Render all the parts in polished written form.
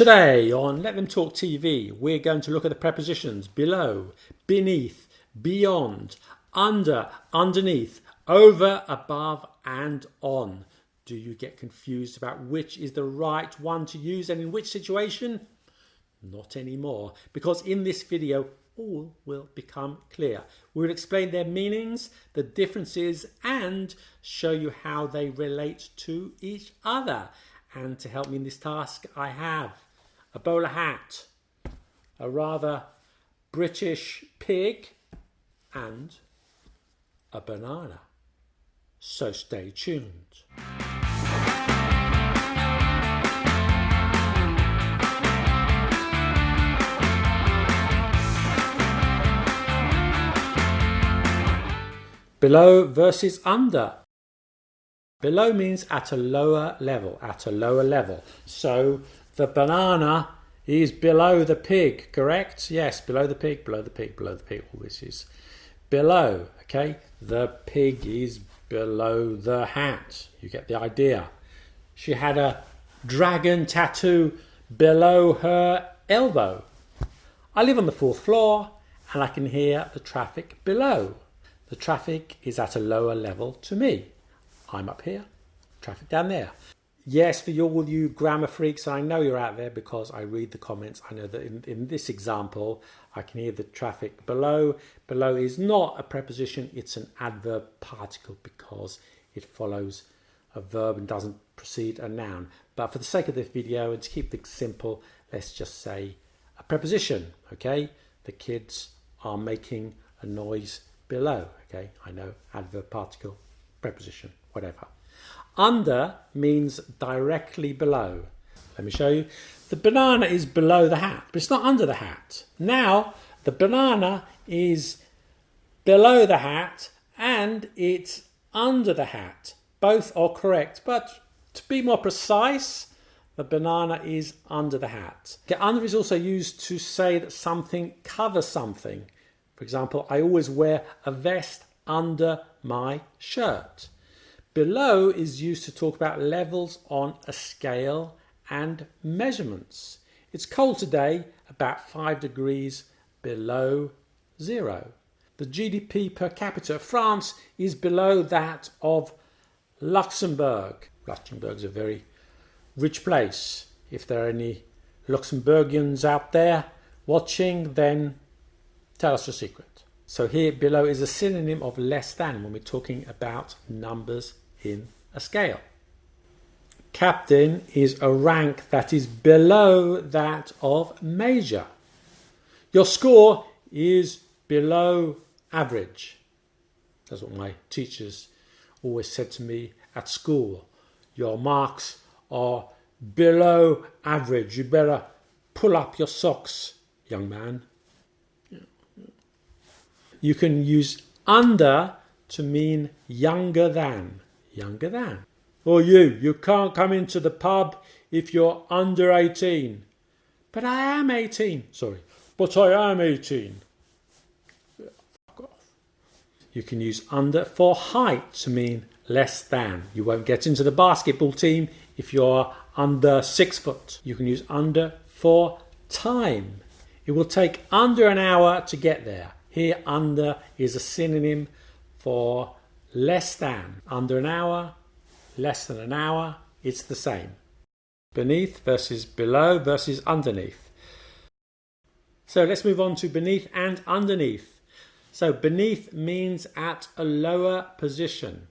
Today on Let Them Talk TV, we're going to look at the prepositions below, beneath, beyond, under, underneath, over, above, and on. Do you get confused about which is the right one to use and in which situation? Not anymore, because in this video, all will become clear. We'll explain their meanings, the differences, and show you how they relate to each other. And to help me in this task, I have a bowler hat, a rather British pig, and a banana. So stay tuned. Below versus under. Below means at a lower level, So the banana is below the pig, correct? Yes, below the pig. All this is below, okay? The pig is below the hat. You get the idea. She had a dragon tattoo below her elbow. I live on the 4th floor and I can hear the traffic below. The traffic is at a lower level to me. I'm up here, traffic down there. Yes, for all you grammar freaks, I know you're out there because I read the comments. I know that in this example, I can hear the traffic below. Below is not a preposition, it's an adverb particle because it follows a verb and doesn't precede a noun. But for the sake of this video and to keep things simple, let's just say a preposition, okay? The kids are making a noise below, okay? I know, adverb particle, preposition, whatever. Under means directly below. Let me show you. The banana is below the hat, but it's not under the hat. Now, the banana is below the hat and it's under the hat. Both are correct, but to be more precise, the banana is under the hat. Okay, under is also used to say that something covers something. For example, I always wear a vest under my shirt. Below is used to talk about levels on a scale and measurements. It's cold today, about 5 degrees below zero. The GDP per capita of France is below that of Luxembourg. Luxembourg's a very rich place. If there are any Luxembourgians out there watching, then tell us your secret. So here below is a synonym of less than when we're talking about numbers in a scale. Captain is a rank that is below that of major. Your score is below average. That's what my teachers always said to me at school. Your marks are below average. You better pull up your socks, young man. You can use under to mean younger than. Younger than. Or you can't come into the pub if you're under 18. But I am 18. Sorry, but I am 18. Fuck off. You can use under for height to mean less than. You won't get into the basketball team if you're under 6 foot. You can use under for time. It will take under an hour to get there. Here, under is a synonym for less than. Under an hour, less than an hour, it's the same. Beneath versus below versus underneath. So let's move on to beneath and underneath. So beneath means at a lower position.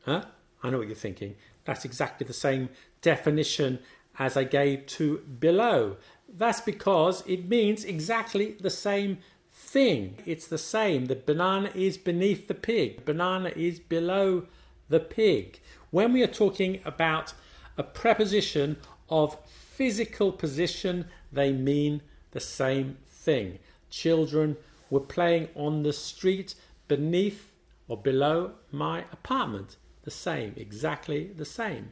Huh? I know what you're thinking. That's exactly the same definition as I gave to below. That's because it means exactly the same thing. It's the same. The banana is beneath the pig. The banana is below the pig. When we are talking about a preposition of physical position, they mean the same thing. Children were playing on the street beneath or below my apartment. The same, exactly the same.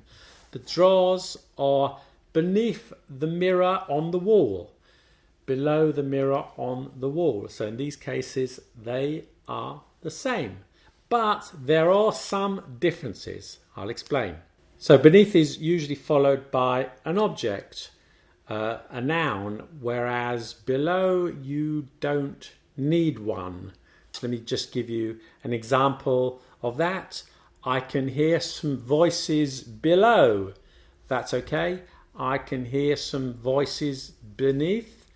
The drawers are beneath the mirror on the wall. Below the mirror on the wall. So in these cases, they are the same. But there are some differences. I'll explain. So beneath is usually followed by an object. a noun, whereas below you don't need one. So let me just give you an example of that. I can hear some voices below. That's okay. I can hear some voices beneath.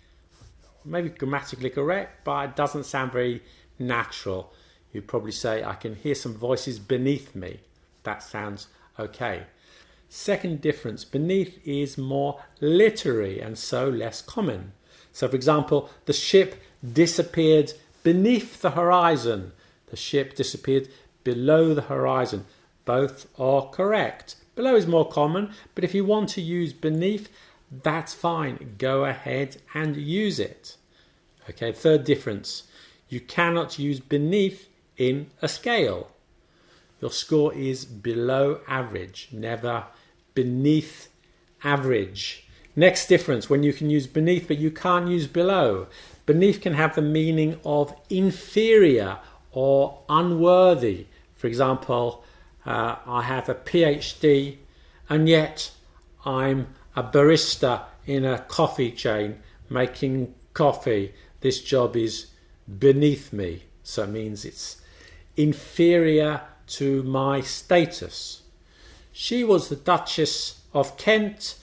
Maybe grammatically correct, but it doesn't sound very natural. You'd probably say, I can hear some voices beneath me. That sounds okay. Second difference, beneath is more literary and so less common. So for example, the ship disappeared beneath the horizon. The ship disappeared below the horizon. Both are correct. Below is more common, but if you want to use beneath, that's fine. Go ahead and use it. Okay, third difference. You cannot use beneath in a scale. Your score is below average, never beneath average. Next difference, when you can use beneath but you can't use below. Beneath can have the meaning of inferior or unworthy. For example, I have a PhD and yet I'm a barista in a coffee chain making coffee. This job is beneath me, so it means it's inferior to my status. She was the Duchess of Kent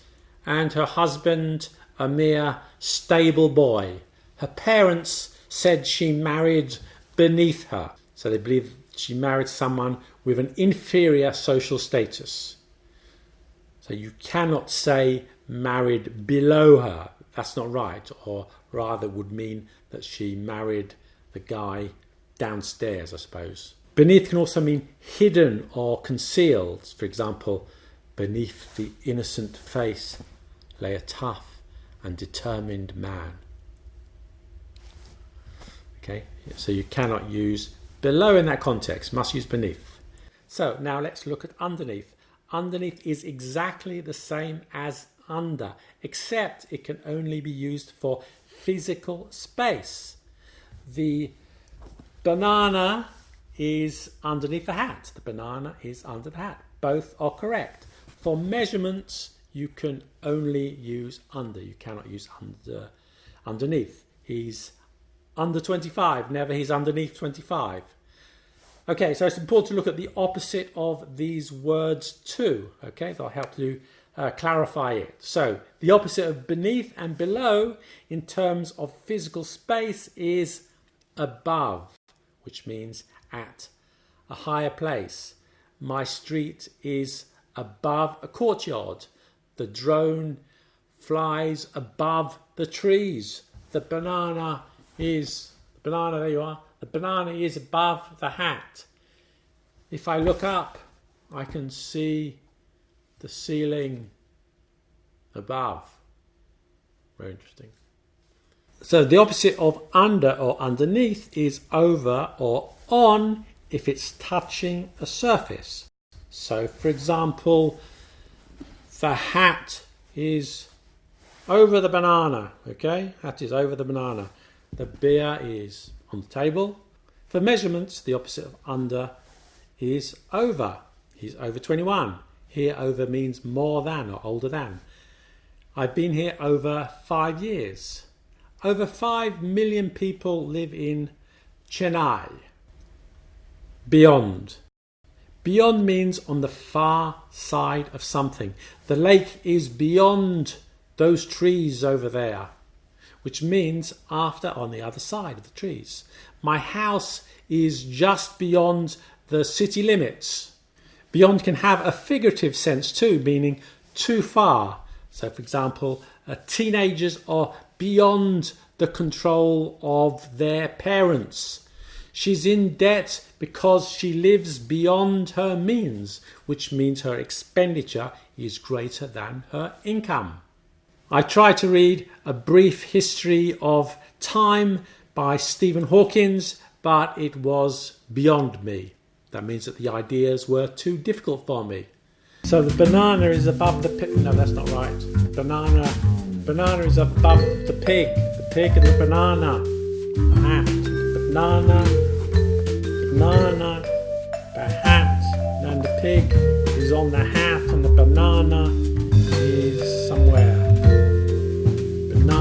and her husband a mere stable boy. Her parents said she married beneath her, so they believe she married someone with an inferior social status. So you cannot say married below her. That's not right, or rather would mean that she married the guy downstairs, I suppose. Beneath can also mean hidden or concealed. For example, beneath the innocent face lay a tough and determined man. Okay, so you cannot use below in that context, must use beneath. So now let's look at underneath. Underneath is exactly the same as under, except it can only be used for physical space. The banana is underneath the hat. The banana is under the hat. Both are correct. For measurements, you can only use under. You cannot use underneath. He's under 25. Never he's underneath 25. Okay, so it's important to look at the opposite of these words too. Okay, that'll help to clarify it. So the opposite of beneath and below in terms of physical space is above, which means at a higher place. My street is above a courtyard. The drone flies above the trees. The banana, there you are. The banana is above the hat. If I look up, I can see the ceiling above. Very interesting. So the opposite of under or underneath is over or on if it's touching a surface. So for example, the hat is over the banana. Okay, hat is over the banana. The beer is on the table. For measurements, the opposite of under is over. He's over 21. Here over means more than or older than. I've been here over 5 years. Over 5 million people live in Chennai. Beyond. Beyond means on the far side of something. The lake is beyond those trees over there, which means after on the other side of the trees. My house is just beyond the city limits. Beyond can have a figurative sense too, meaning too far. So for example, teenagers are beyond the control of their parents. She's in debt because she lives beyond her means, which means her expenditure is greater than her income. I tried to read A Brief History of Time by Stephen Hawking, but it was beyond me. That means that the ideas were too difficult for me. So the banana is above the pig. No, that's not right. Banana is above the pig. The pig and the banana. The hat. Banana, the hat. And the pig is on the hat and the banana is somewhere.